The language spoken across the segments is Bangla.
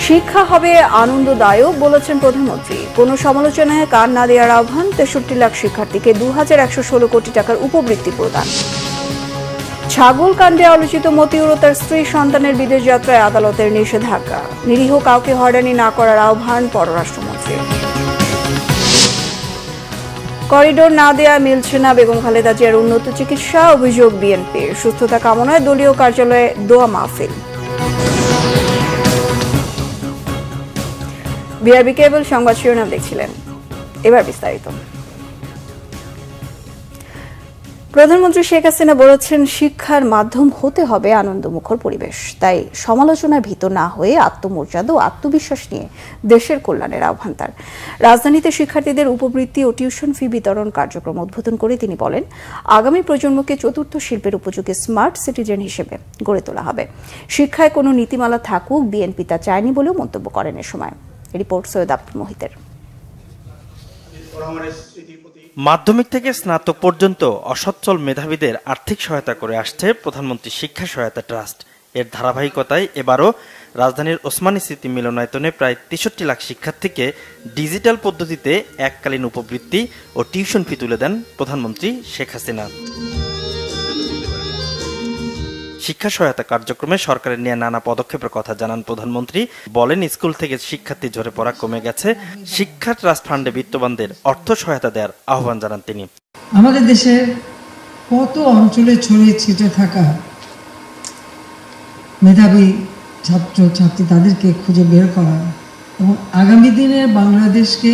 শিক্ষা হবে আনন্দদায়ক বলেছেন প্রধানমন্ত্রী। কোনো সমালোচনায় কান না দেওয়ার আহ্বান। 63 লাখ শিক্ষার্থীকে 2116 কোটি টাকার উপবৃত্তি প্রদান। ছাগল কাণ্ডে আলোচিত মতিউর ও তার স্ত্রী সন্তানের বিদেশ যাত্রায় আদালতের নিষেধাজ্ঞা। নিরীহ কাউকে হয়রানি না করার আহ্বান পররাষ্ট্রমন্ত্রী। করিডোর না দেয়া মিলছে না বেগম খালেদা জিয়ার উন্নত চিকিৎসা, অভিযোগ বিএনপির। সুস্থতা কামনায় দলীয় কার্যালয়ে দোয়া মাহফিল। বিআরবি কেবল সংবাদ শিরোনাম দেখছিলেন, এবার বিস্তারিত। প্রধানমন্ত্রী শেখ হাসিনা বলেছেন, শিক্ষার মাধ্যম হতে হবে আনন্দমুখর পরিবেশ। তাই সমালোচনায় ভীত না হয়ে আত্মমর্যাদা ও আত্মবিশ্বাস নিয়ে দেশের কল্যাণের আহ্বান তার। রাজধানীতে শিক্ষার্থীদের উপবৃত্তি ও টিউশন ফি বিতরণ কার্যক্রম উদ্বোধন করে তিনি বলেন, আগামী প্রজন্মকে চতুর্থ শিল্পের উপযোগী স্মার্ট সিটিজেন হিসেবে গড়ে তোলা হবে। শিক্ষায় কোনো নীতিমালা থাকুক, বিএনপি তা চায়নি বলেও মন্তব্য করেন এ সময়। রিপোর্ট সৈয়দ আব্দুল মোহিতের। মাধ্যমিক থেকে স্নাতক পর্যন্ত অসচ্ছল মেধাবীদের আর্থিক সহায়তা করে আসছে প্রধানমন্ত্রী শিক্ষা সহায়তা ট্রাস্ট। এর ধারাবাহিকতায় এবারও রাজধানীর ওসমানী স্মৃতি মিলনায়তনে প্রায় 63 লাখ শিক্ষার্থীকে ডিজিটাল পদ্ধতিতে এককালীন উপবৃত্তি ও টিউশন ফি তুলে দেন প্রধানমন্ত্রী শেখ হাসিনা। শিক্ষা সহায়তা কার্যক্রমে সরকারের নিয়ে নানা পদক্ষেপের কথা জানান প্রধানমন্ত্রী। বলেন, স্কুল থেকে শিক্ষার্থী ঝরে পড়া কমে গেছে। শিক্ষা ট্রাস্ট ফান্ডে বিত্তবানদের অর্থ সহায়তা দেওয়ার আহ্বান জানান তিনি। আমাদের দেশের কত অঞ্চলে ছড়িয়ে ছিটে থাকা মেধাবী ছাত্র ছাত্রী, তাদেরকে খুঁজে বের করা এবং আগামী দিনে বাংলাদেশকে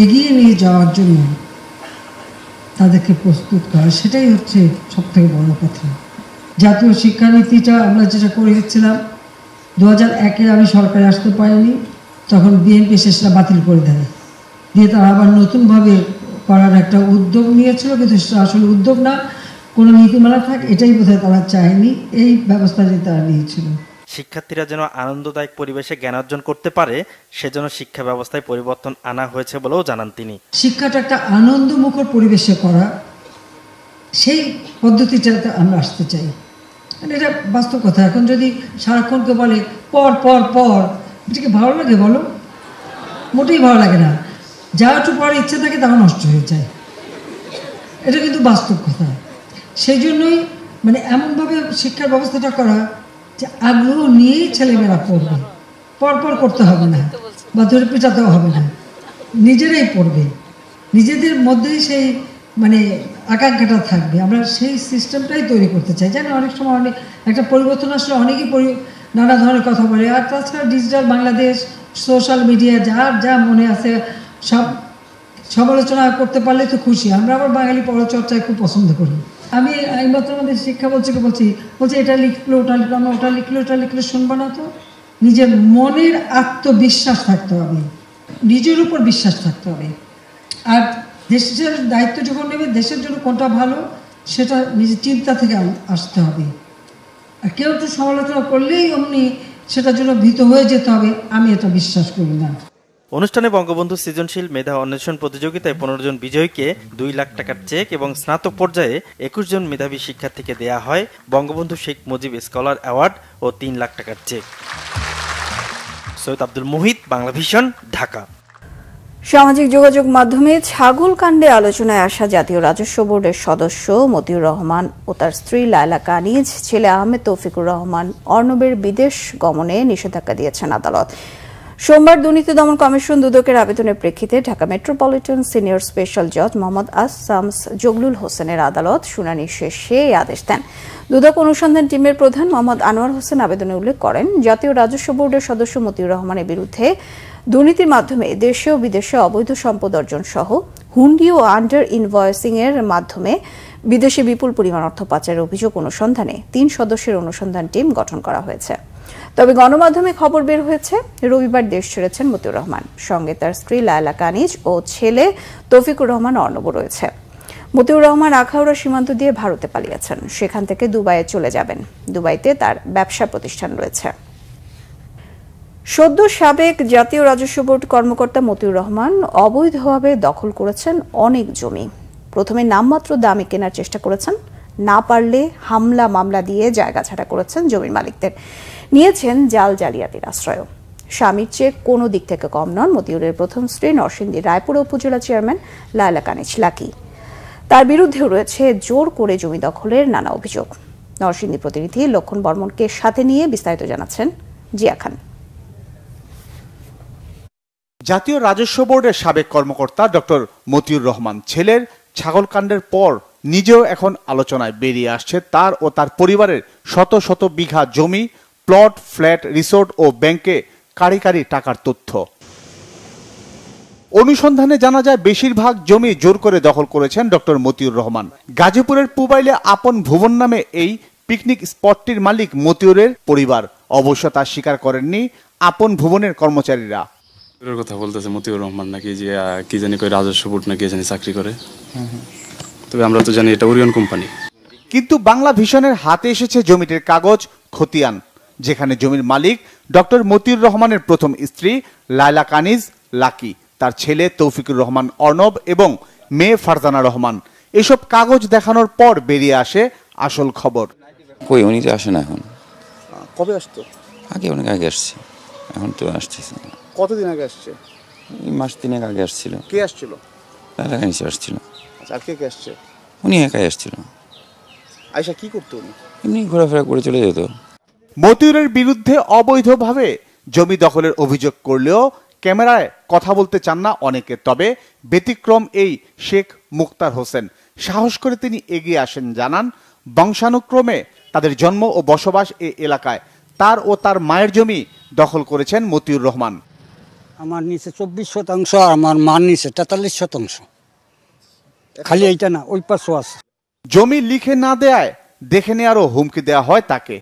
এগিয়ে নিয়ে যাওয়ার জন্য তাদেরকে প্রস্তুত করা, সেটাই হচ্ছে সবথেকে বড় কথা। জাতীয় শিক্ষানীতিটা আমরা যেটা করে গেছিলাম 2001-এ, আমি সরকারে আসতে পারিনি, তখন বিএনপি সেটা বাতিল করে দেয়, দিয়ে তারা আবার নতুনভাবে করার একটা উদ্যোগ নিয়েছিল, কিন্তু সেটা আসলে উদ্যোগ না, কোনো নীতিমালা থাক এটাই বোধহয় তারা চায়নি, এই ব্যবস্থাটি তারা নিয়েছিল। শিক্ষার্থীরা যেন আনন্দদায়ক পরিবেশে জ্ঞান অর্জন করতে পারে, সেজন্য শিক্ষা ব্যবস্থায় পরিবর্তন আনা হয়েছে বলেও জানান তিনি। শিক্ষাটা একটা আনন্দমুখর পরিবেশে করা, সেই পদ্ধতিটাতে আমরা আসতে চাই। এটা বাস্তব কথা। এখন যদি সারাক্ষণকে বলে পর পর পর, এটাকে ভালো লাগে? বলো, মোটেই ভালো লাগে না। যা একটু পড়ার ইচ্ছা থাকে তাও নষ্ট হয়ে যায়, এটা কিন্তু বাস্তব কথা। সেই জন্যই এমনভাবে শিক্ষার ব্যবস্থাটা করা যে আগ্রহ নিয়েই ছেলেমেয়েরা পড়বে, পরপর করতে হবে না বা ধরে পেটাতেও হবে না, নিজেরাই পড়বে, নিজেদের মধ্যেই সেই আকাঙ্ক্ষাটা থাকবে। আমরা সেই সিস্টেমটাই তৈরি করতে চাই। জানি অনেক সময় একটা পরিবর্তন আসলে অনেকেই নানা ধরনের কথা বলে, আর তাছাড়া ডিজিটাল বাংলাদেশ, সোশ্যাল মিডিয়া, যার যা মনে আছে সব সমালোচনা করতে পারলে তো খুশি। আমরা আবার বাঙালি পরচর্চায় খুব পছন্দ করি। আমি এইমাত্র আমাদের শিক্ষা বলছি এটা লিখলো, ওটা লিখলো, আমরা ওটা লিখলে শুনবো না তো। নিজের মনের আত্মবিশ্বাস থাকতে হবে, নিজের উপর বিশ্বাস থাকতে হবে। আর দেশের দায়িত্ব যখন নেবে, দেশের জন্য কোনটা ভালো সেটা নিজের চিন্তা থেকে আসতে হবে। আর কেউ একটু সমালোচনা করলেই অমনি সেটার জন্য ভীত হয়ে যেতে হবে, আমি এটা বিশ্বাস করি না। অনুষ্ঠানে বঙ্গবন্ধু সৃজনশীল মেধা অন্বেষণ প্রতিযোগিতায় 15 জন বিজয়ীকে 2 লাখ টাকার চেক এবং স্নাতক পর্যায়ে 21 জন মেধাবী শিক্ষার্থীকে দেয়া হয় বঙ্গবন্ধু শেখ মুজিব স্কলার অ্যাওয়ার্ড ও 3 লাখ টাকার চেক। সৈয়দ আব্দুল মোহিত, বাংলাভিশন, ঢাকা। সামাজিক যোগাযোগ মাধ্যমে ছাগল কাণ্ডে আলোচনায় আসা জাতীয় রাজস্ব বোর্ডের সদস্য মতিউর রহমান ও তার স্ত্রী লায়লা কানিজ, ছেলে আহমেদ তৌফিকুর রহমান অর্ণবের বিদেশ গমনে নিষেধাজ্ঞা দিয়েছেন আদালত। সোমবার দুর্নীতি দমন কমিশন দুদকের আবেদনের প্রেক্ষিতে ঢাকা মেট্রোপলিটন সিনিয়র স্পেশাল জজ মোহাম্মদ আসামস জগলুল হোসেনের আদালত শুনানি শেষে এই আদেশ দেন। দুদক অনুসন্ধান টিমের প্রধান মোহাম্মদ আনোয়ার হোসেন আবেদনে উল্লেখ করেন, জাতীয় রাজস্ব বোর্ডের সদস্য মতিউর রহমানের বিরুদ্ধে দুর্নীতির মাধ্যমে দেশে ও বিদেশে অবৈধ সম্পদ অর্জন সহ হুন্ডি ও আন্ডার ইনভয়েসিং এর মাধ্যমে বিদেশে বিপুল পরিমাণ অর্থ পাচারের অভিযোগ অনুসন্ধানে 3 সদস্যের অনুসন্ধান টিম গঠন করা হয়েছে। তবে গণমাধ্যমে খবর বের হয়েছে, রবিবার দেশ ছেড়েছেন মতিউর রহমান, সঙ্গে তার স্ত্রী লায়লা কানিজ ও ছেলে তৌফিকুর রহমান অর্ণব রয়েছে। মতিউর রহমান আখাউড়া সীমান্ত দিয়ে ভারতে পালিয়েছেন, সেখান থেকে দুবাইয়ে চলে যাবেন। দুবাইতে তার ব্যবসা প্রতিষ্ঠান রয়েছে। সদ্য সাবেক জাতীয় রাজস্ব বোর্ড কর্মকর্তা মতিউর রহমান অবৈধভাবে দখল করেছেন অনেক জমি। প্রথমে নামমাত্র দামে কেনার চেষ্টা করেছেন, না পারলে হামলা মামলা দিয়ে জায়গা ছাড়া করেছেন জমির মালিকদের, নিয়েছেন জাল জালিয়াতির আশ্রয়। স্বামীর চেয়ে কোনো দিক থেকে কম নন মতিউরের প্রথম স্ত্রী নরসিংদী রায়পুরা উপজেলা চেয়ারম্যান লায়লা কানিজ লাকি। তার বিরুদ্ধেও রয়েছে জোর করে জমি দখলের নানা অভিযোগ। নরসিংদী প্রতিনিধি লক্ষণ বর্মনকে সাথে নিয়ে বিস্তারিত জানাচ্ছেন জিয়া খান। জাতীয় রাজস্ব বোর্ডের সাবেক কর্মকর্তা ডক্টর মতিউর রহমান ছেলের ছাগলকাণ্ডের পর নিজেও এখন আলোচনায় বেরিয়ে আসছে তার ও তার পরিবারের শত শত বিঘা জমি, প্লট, ফ্ল্যাট, রিসোর্ট ও ব্যাংকে কারি কারি টাকার তথ্য। অনুসন্ধানে জানা যায় বেশিরভাগ জমি জোর করে দখল করেছেন ডক্টর মতিউর রহমান। গাজীপুরের পুবাইলে আপন ভুবন নামে এই পিকনিক স্পটটির মালিক মতিউরের পরিবার। অবশ্য তা স্বীকার করেননি আপন ভুবনের কর্মচারীরা। কথা বলতেছে মতিউর রহমান নাকি যে কি জানি কই রাজস্ব বোর্ড নাকি জানি চাকরি করে, তবে আমরা তো জানি এটা ওরিয়ন কোম্পানি। কিন্তু বাংলা ভিশনের হাতে এসেছে জমিটির কাগজ খতিয়ান, যেখানে জমির মালিক ডক্টর মতিউর রহমানের প্রথম স্ত্রী লায়লা কানিজ লাকি, তার ছেলে তৌফিকুর রহমান অর্ণব এবং মেয়ে ফারজানা রহমান। এসব কাগজ দেখানোর পর বেরিয়ে আসে আসল খবর। কই উনি তো আসে না এখন। কবে আসতো? আগে অনেক আগে আসছে, এখন তো আসতেছে না। কতদিন আগে আসছে? এই মাস 3 আগে আসছিল। কে আসছিল? লায়লা কানিজ আসছিল। আচ্ছা, আর কে কে আসছে? উনি একাই আসছিল। আয়শা কি করতো উনি? এমনি ঘোরাফেরা করে চলে যেত। মতিউরের বিরুদ্ধে অবৈধভাবে জমি দখলের অভিযোগ করলেও ক্যামেরায় কথা বলতে চান না অনেকে। তবে ব্যতিক্রম এই শেখ মুক্তার হোসেন। সাহস করে তিনি এগিয়ে আসেন, জানান বংশানুক্রমে তাদের জন্ম ও বসবাস এই এলাকায়। তার ও তার মায়ের জমি দখল করেছেন মতিউর রহমান। আমার নিচে 24%, আমার মার নিচে 43%। খালি এইটা না, ওই পাশও আছে। জমি লিখে না দেয়ায় দেখে নেওয়ারও হুমকি দেওয়া হয় তাকে।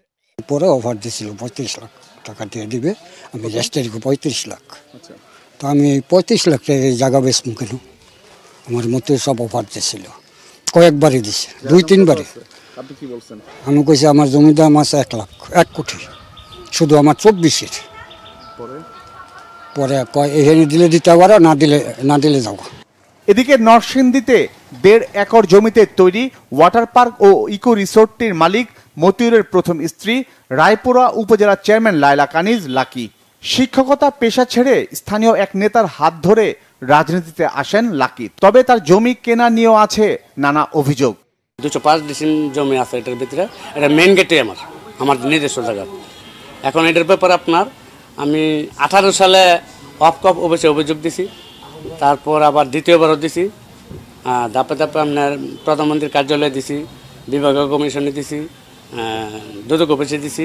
পরে অফার দিয়েছিল 35 লাখ টাকা দিয়ে দিবে, আমি রেস্টারিকে 35 লাখ। তো আমি 35 লাখ টাকা এই জায়গা বেচবো কেন? আমার মতো সব অফার দিয়েছিল, কয়েকবারই দিছে, 2-3 বারে। আপনি কি বলছেন? আমি কইছি আমার জমির দাম আছে 1 লাখ, 1 কোটি, শুধু আমার 24-এর। পরে কয় এখানে দিলে দিতে পারো, না দিলে যাও। এদিকে নরসিংদীতে 1.5 একর জমিতে তৈরি ওয়াটার পার্ক ও ইকো রিসোর্টটির মালিক মতিউরের প্রথম স্ত্রী রায়পুরা উপজেলা চেয়ারম্যান লায়লা কানিজ লাকি। শিক্ষকতা পেশা ছেড়ে স্থানীয় এক নেতার হাত ধরে রাজনীতিতে আসেন লাকি। তবে তার জমি কেনা নিয়েও আছে নানা অভিযোগ। 205 ডিসিম জমি আছে এটার ভিতরে, এটা মেইন গেটে আমার নিজস্ব জায়গা। এখন এটার ব্যাপারে আপনার আমি 18 সালে অফকপ অফিসে অভিযোগ দিছি, তারপর আবার দ্বিতীয়বারও দিছি, ধাপে ধাপে আপনার প্রধানমন্ত্রীর কার্যালয়ে দিছি, বিভাগীয় কমিশনে দিছি, দুদক অফিসে দিছি,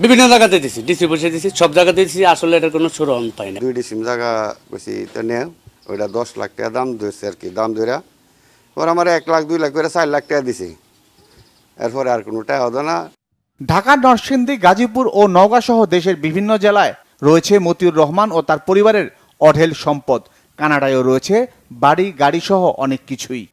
বিভিন্ন জায়গাতে দিছি, ডিসি অফিসে দিছি, সব জায়গাতে দিছি। আসলে এটার কোনো সুর আমি পাই না। 2 ডিসিম জায়গা বেশি তো নেই, ওইটা 10 লাখ টাকা দাম দিয়েছে আর কি, দাম ধরে ওর আমার 1 লাখ 2 লাখ করে 4 লাখ টাকা দিছি। এরপরে আর কোনো টাকা হতো না। ঢাকা, নরসিংদী, গাজীপুর ও নওগাঁ সহ দেশের বিভিন্ন জেলায় রয়েছে মতিউর রহমান ও তার পরিবারের অঢেল সম্পদ। কানাডায়ও রয়েছে বাড়ি, গাড়ি সহ অনেক কিছুই।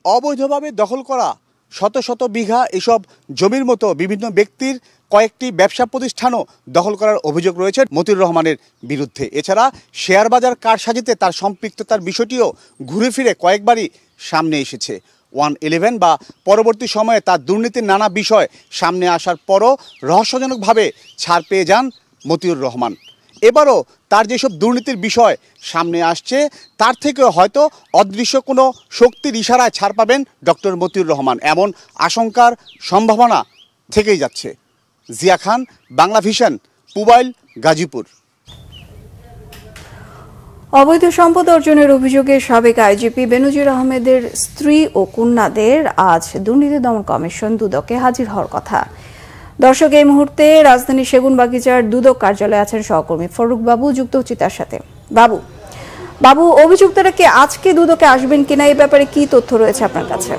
অবৈধভাবে দখল করা শত শত বিঘা এসব জমির মতো বিভিন্ন ব্যক্তির কয়েকটি ব্যবসা প্রতিষ্ঠানও দখল করার অভিযোগ রয়েছে মতিউর রহমানের বিরুদ্ধে। এছাড়া শেয়ার বাজার কারসাজিতে তার সম্পৃক্ততার বিষয়টিও ঘুরে ফিরে কয়েকবারই সামনে এসেছে। 111 বা পরবর্তী সময়ে তার দুর্নীতির নানা বিষয় সামনে আসার পরও রহস্যজনকভাবে ছাড় পেয়ে যান মতিউর রহমান। এবারও তার যেসব দুর্নীতির বিষয় সামনে আসছে তার থেকেও হয়তো অদৃশ্য কোনো শক্তির ইশারায় ছাড় পাবেন ডক্টর মতিউর রহমান, এমন আশঙ্কার সম্ভাবনা থেকেই যাচ্ছে। জিয়া খান, বাংলা ভিশন, পুবাইল, গাজীপুর। অবৈধ সম্পদ অর্জনের অভিযোগে সাবেক আইজিপি বেনজির আহমেদের স্ত্রী ও কন্যাদের আজ দুর্নীতি দমন কমিশন দুদকে হাজির হওয়ার কথা। দর্শক, এই মুহূর্তে রাজধানী সেগুনবাগিচার দুদক কার্যালয়ে আছেন সহকর্মী ফারুক বাবু, যুক্ত হচ্ছি তার সাথে। বাবু, অভিযুক্তরা কি আজকে দুদকে আসবেন কিনা, এই ব্যাপারে কি তথ্য রয়েছে আপনার কাছে?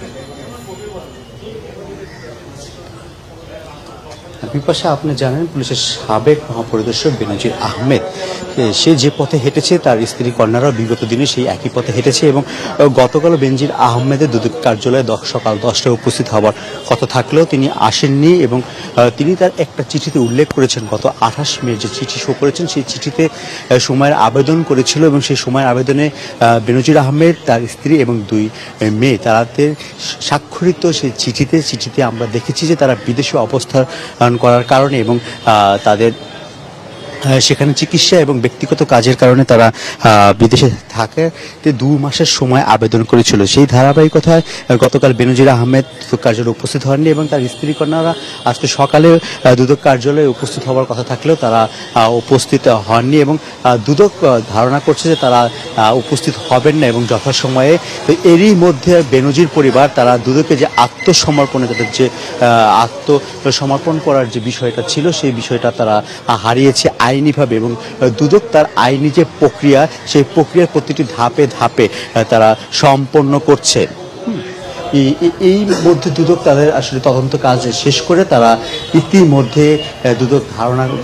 বিপাশা, আপনি জানেন পুলিশের সাবেক মহাপরিদর্শক বেনজির আহমেদ সে যে পথে হেঁটেছে তার স্ত্রী কন্যারা বিগত দিনে সেই একই পথে হেঁটেছে এবং গতকাল বেনজির আহমেদের দুদক কার্যালয়ে সকাল 10টায় উপস্থিত হওয়ার কথা থাকলেও তিনি আসেননি এবং তিনি তার একটা চিঠিতে উল্লেখ করেছেন, গত 28 মে যে চিঠি শো করেছেন সেই চিঠিতে সময়ের আবেদন করেছিল এবং সেই সময়ের আবেদনে বেনজির আহমেদ, তার স্ত্রী এবং 2 মেয়ে তাদের স্বাক্ষরিত সেই চিঠিতে আমরা দেখেছি যে তারা বিদেশে অবস্থান করার কারণে এবং তাদের সেখানে চিকিৎসা এবং ব্যক্তিগত কাজের কারণে তারা বিদেশে থাকে 2 মাসের সময় আবেদন করেছিল। সেই ধারাবাহিকতায় গতকাল বেনজির আহমেদ দুদক কার্যালয়ে উপস্থিত হননি এবং তার স্ত্রী কন্যারা আজকে সকালে দুদক কার্যালয়ে উপস্থিত হওয়ার কথা থাকলেও তারা উপস্থিত হননি এবং দুদক ধারণা করছে যে তারা উপস্থিত হবেন না এবং যথাসময়ে। তো এরই মধ্যে বেনজির পরিবার তারা দুদকে যে আত্মসমর্পণে তাদের যে আত্মসমর্পণ করার যে বিষয়টা ছিল সেই বিষয়টা তারা হারিয়েছে আইনিভাবে এবং দুদক তার আইনি যে প্রক্রিয়া সেই প্রক্রিয়ার প্রতিটি ধাপে ধাপে তারা সম্পন্ন করছে। এই মধ্যে দুদক তাদের আসলে তদন্ত কাজ শেষ করে তারা ইতিমধ্যে দুদক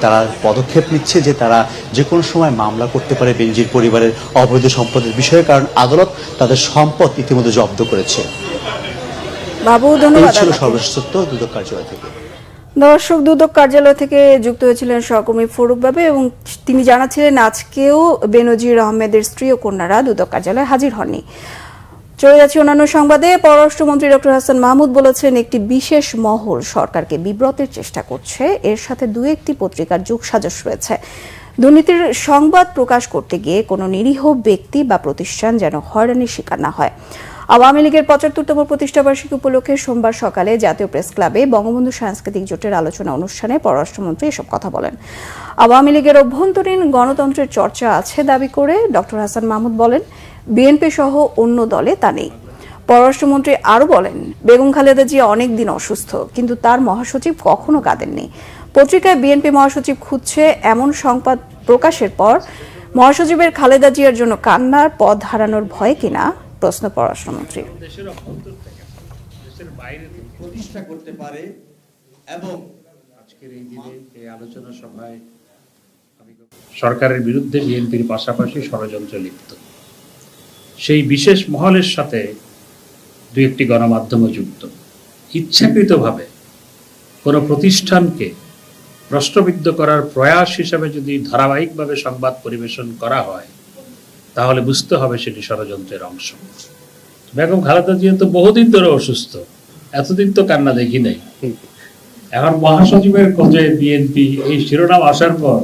তারা পদক্ষেপ নিচ্ছে যে তারা যে কোনো সময় মামলা করতে পারে বেনজির পরিবারের অবৈধ সম্পদের বিষয়ে, কারণ আদালত তাদের সম্পদ ইতিমধ্যে জব্দ করেছে। বাবু, ধন্যবাদ। ছিল সর্বশেষ তথ্য দুদক কার্যালয় থেকে। দর্শক, দুদক কার্যালয় থেকে যুক্ত হয়েছিলেন সহকর্মী ফারুক বাবু এবং তিনি জানাচ্ছিলেন আজকেও বেনজির আহমেদের স্ত্রী ও কন্যারা দুদক কার্যালয়ে হাজির হননি। চলে যাচ্ছে অন্যান্য সংবাদে। পররাষ্ট্রমন্ত্রী ডক্টর হাসান মাহমুদ বলেছেন একটি বিশেষ মহল সরকারকে বিব্রতের চেষ্টা করছে, এর সাথে 2-1টি পত্রিকার যোগসাজশ রয়েছে। দুর্নীতির সংবাদ প্রকাশ করতে গিয়ে কোনো নিরীহ ব্যক্তি বা প্রতিষ্ঠান যেন হয়রানির শিকার না হয়। আওয়ামী লীগের 75তম প্রতিষ্ঠাবার্ষিকী উপলক্ষে সোমবার সকালে জাতীয় প্রেস ক্লাবে বঙ্গবন্ধু সাংস্কৃতিক জোটের আলোচনা অনুষ্ঠানে পররাষ্ট্রমন্ত্রী এসব কথা বলেন। আওয়ামী লীগের অভ্যন্তরীণ গণতন্ত্রের চর্চা আছে দাবি করে ডক্টর হাসান মাহমুদ বলেন, বিএনপি সহ অন্য দলে তা নেই। পররাষ্ট্রমন্ত্রী আরও বলেন, বেগম খালেদা জিয়া অনেক দিন অসুস্থ, কিন্তু তার মহাসচিব কখনো কাঁদেননি। পত্রিকায় বিএনপি মহাসচিব খুঁজছে এমন সংবাদ প্রকাশের পর মহাসচিবের খালেদা জিয়ার জন্য কান্নার পথ হারানোর ভয় কিনা প্রশ্ন পররাষ্ট্রমন্ত্রী। প্রতিষ্ঠা করতে পারে এবং আজকের এই দিনে এই আলোচনা সভায় সরকারের বিরুদ্ধে বিএনপির পাশাপাশি ষড়যন্ত্র লিপ্ত সেই বিশেষ মহলের সাথে 2-1টি গণমাধ্যম যুক্ত। ইচ্ছাকৃতভাবে কোনো প্রতিষ্ঠানকে প্রশ্নবিদ্ধ করার প্রয়াস হিসাবে যদি ধারাবাহিকভাবে সংবাদ পরিবেশন করা হয় তাহলে বুঝতে হবে সেটি ষড়যন্ত্রের অংশ। বেগম খালেদা জিয়া তো বহুদিন ধরে অসুস্থ, এতদিন তো কান্না দেখি নাই। এখন মহাসচিবের খোঁজে বিএনপি, এই শিরোনাম আসার পর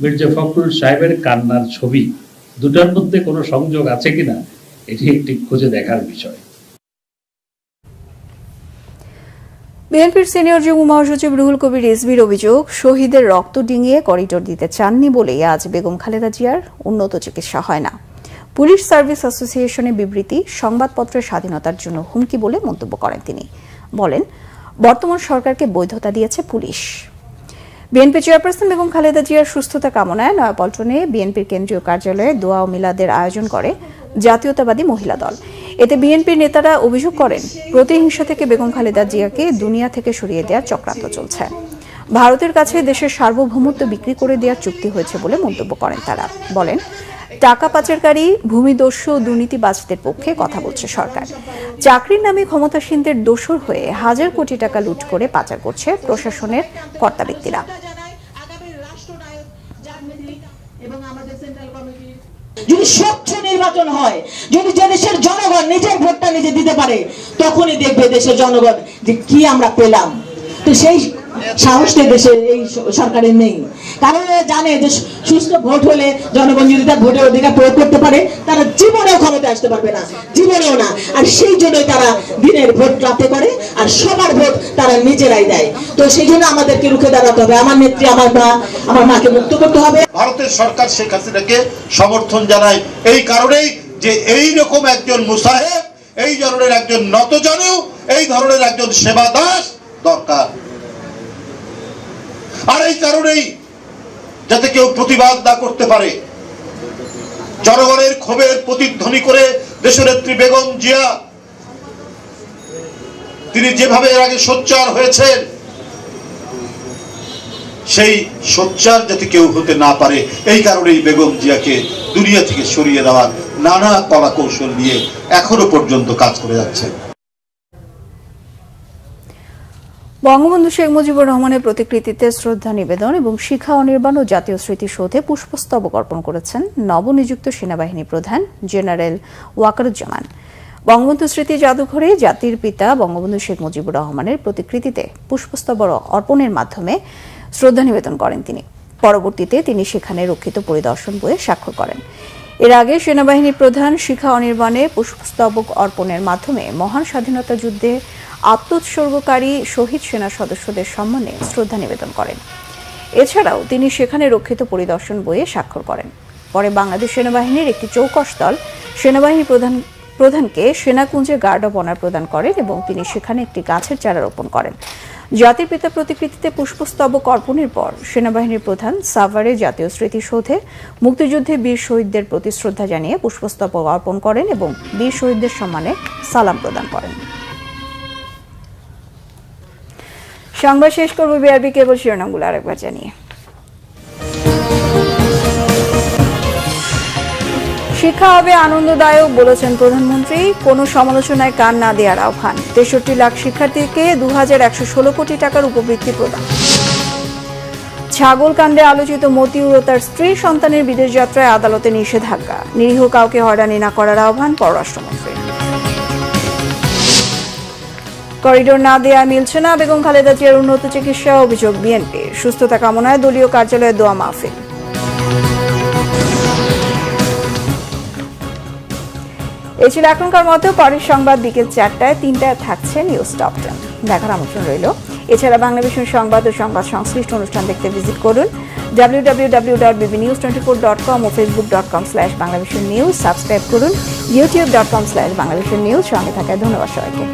মির্জা ফখরুল সাহেবের কান্নার ছবি, দুটার মধ্যে কোনো সংযোগ আছে কিনা এটি একটি খুঁজে দেখার বিষয়। বিএনপির সিনিয়র যুগ্ম মহাসচিব রুহুল কবির রিজভীর অভিযোগ, শহীদের রক্ত ডিঙিয়ে করিডোর দিতে চাননি বলেই আজ বেগম খালেদা জিয়ার উন্নত চিকিৎসা হয় না। পুলিশ সার্ভিস অ্যাসোসিয়েশনের বিবৃতি সংবাদপত্রের স্বাধীনতার জন্য হুমকি বলে মন্তব্য করেন তিনি। বলেন, বর্তমান সরকারকে বৈধতা দিয়েছে police. BNP chairperson Begum Khaleda জিয়ার সুস্থতা কামনায় নয়াপল্টনে বিএনপির কেন্দ্রীয় কার্যালয়ে দোয়া ও মিলাদের আয়োজন করে জাতীয়তাবাদী মহিলা দল। এতে বিএনপির নেতারা অভিযোগ করেন, প্রতিহিংসা থেকে বেগম খালেদা জিয়াকে দুনিয়া থেকে সরিয়ে দেওয়ার চক্রান্ত চলছে। ভারতের কাছে দেশের সার্বভৌমত্ব বিক্রি করে দেওয়ার চুক্তি হয়েছে বলে মন্তব্য করেন তারা। বলেন, টাকা পাচারকারী, ভূমিদস্যু ও দুর্নীতিবাজদের পক্ষে কথা বলছে সরকার। চাকরির নামে ক্ষমতাসীনদের দোসর হয়ে হাজার কোটি টাকা লুট করে পাচার করছে প্রশাসনের কর্তা ব্যক্তিরা। যদি স্বচ্ছ নির্বাচন হয়, যদি দেশের জনগণ নিজের ভোটটা নিজে দিতে পারে, তখনই দেখবে দেশের জনগণ যে কি আমরা পেলাম। তো সেই সাহসটা দেশের এই সরকারের নেই, কারণ জানে যে সুস্থ ভোট হলে জনগণ যদি তার ভোটের অধিকার প্রয়োগ করতে পারে, তারা জীবনেও ক্ষমতায় আসতে পারবে না, জীবনেও না। আর সেই জন্যই তারা দিনের ভোট রাতে করে আর সবার ভোট তারা নিজেরাই দেয়। তো সেই জন্য আমাদেরকে রুখে দাঁড়াতে হবে। আমার নেত্রী, আমার মাকে মুক্ত করতে হবে। ভারতের সরকার শেখ হাসিনাকে সমর্থন জানায় এই কারণেই যে এই রকম একজন মুসাহেব, এই ধরনের একজন নতজানু, এই ধরনের একজন সেবাদাস দরকার। আর এই কারণেই যাতে কেউ প্রতিবাদ না করতে পারে, জনগণের ক্ষোভের প্রতিধ্বনি করে দেশনেত্রী বেগম জিয়া তিনি যেভাবে এর আগে সোচ্চার হয়েছেন, সেই সোচ্চার যাতে কেউ হতে না পারে, এই কারণেই বেগম জিয়াকে দুনিয়া থেকে সরিয়ে দেওয়ার নানা কলা কৌশল নিয়ে এখনো পর্যন্ত কাজ করে যাচ্ছে। বঙ্গবন্ধু শেখ মুজিবুর রহমানের প্রতিকৃতিতে শ্রদ্ধা নিবেদন এবং শিখা অনির্বাণ ও জাতীয় স্মৃতিসৌধে পুষ্পস্তবক অর্পণ করেছেন নবনিযুক্ত সেনাবাহিনী প্রধান জেনারেল ওয়াকারুজ্জামান। বঙ্গবন্ধু স্মৃতি জাদুঘরে জাতির পিতা বঙ্গবন্ধু শেখ মুজিবুর রহমানের প্রতিকৃতিতে পুষ্পস্তবক অর্পণের মাধ্যমে শ্রদ্ধা নিবেদন করেন তিনি। পরবর্তীতে তিনি সেখানে রক্ষিত পরিদর্শন বইয়ে স্বাক্ষর করেন। এর আগে সেনাবাহিনী প্রধান শিখা অনির্বাণে পুষ্পস্তবক অর্পণের মাধ্যমে মহান স্বাধীনতা যুদ্ধে আত্মোৎসর্গকারী শহীদ সেনা সদস্যদের সম্মানে শ্রদ্ধা নিবেদন করেন। এছাড়াও তিনি সেখানে রক্ষিত পরিদর্শন বইয়ে স্বাক্ষর করেন। পরে বাংলাদেশ সেনাবাহিনীর একটি চৌকস দল সেনাবাহিনী প্রধানকে সেনাকুঞ্জে গার্ড অব অনার প্রদান করেন এবং তিনি সেখানে একটি গাছের চারা রোপণ করেন। জাতির পিতা প্রতিকৃতিতে পুষ্পস্তবক অর্পণের পর সেনাবাহিনীর প্রধান সাভারে জাতীয় স্মৃতিসৌধে মুক্তিযুদ্ধে বীর শহীদদের প্রতি শ্রদ্ধা জানিয়ে পুষ্পস্তবক অর্পণ করেন এবং বীর শহীদদের সম্মানে সালাম প্রদান করেন। সংবাদ শেষ করব বিআরবি কেবল শিরোনামগুলো আরেকবার জানিয়ে। শিক্ষা হবে আনন্দদায়ক বলেছেন প্রধানমন্ত্রী, কোনো সমালোচনায় কান না দেওয়ার আহ্বান। ৬৩ লাখ শিক্ষার্থীকে ২,১১৬ কোটি টাকার উপবৃত্তি প্রদান। ছাগলকাণ্ডে আলোচিত মতিউর ও তার স্ত্রী সন্তানের বিদেশ যাত্রায় আদালতে নিষেধাজ্ঞা। নিরীহ কাউকে হয়রানি না করার আহ্বান পররাষ্ট্রমন্ত্রী। করিডোর না দেয়া মিলছে না, বেগম খালেদা জিয়ার উন্নত চিকিৎসা অভিযোগ বিএনপির। সুস্থতা কামনায় দলীয় কার্যালয়ে দোয়া মাহফিল। এই ছিল এখনকার মতো। পরের সংবাদ বিকেল ৪টায়, ৩টায় থাকছে নিউজ টপ 10। দেখার আমন্ত্রণ রইল। এছাড়া বাংলাদেশের সংবাদ ও সংবাদ সংশ্লিষ্ট অনুষ্ঠান দেখতে ভিজিট করুন www.bbnews24.com ও facebook.com/bangladeshi news। সাবস্ক্রাইব করুন youtube.com/bangladeshi news। সঙ্গে থাকায় ধন্যবাদ সবাইকে।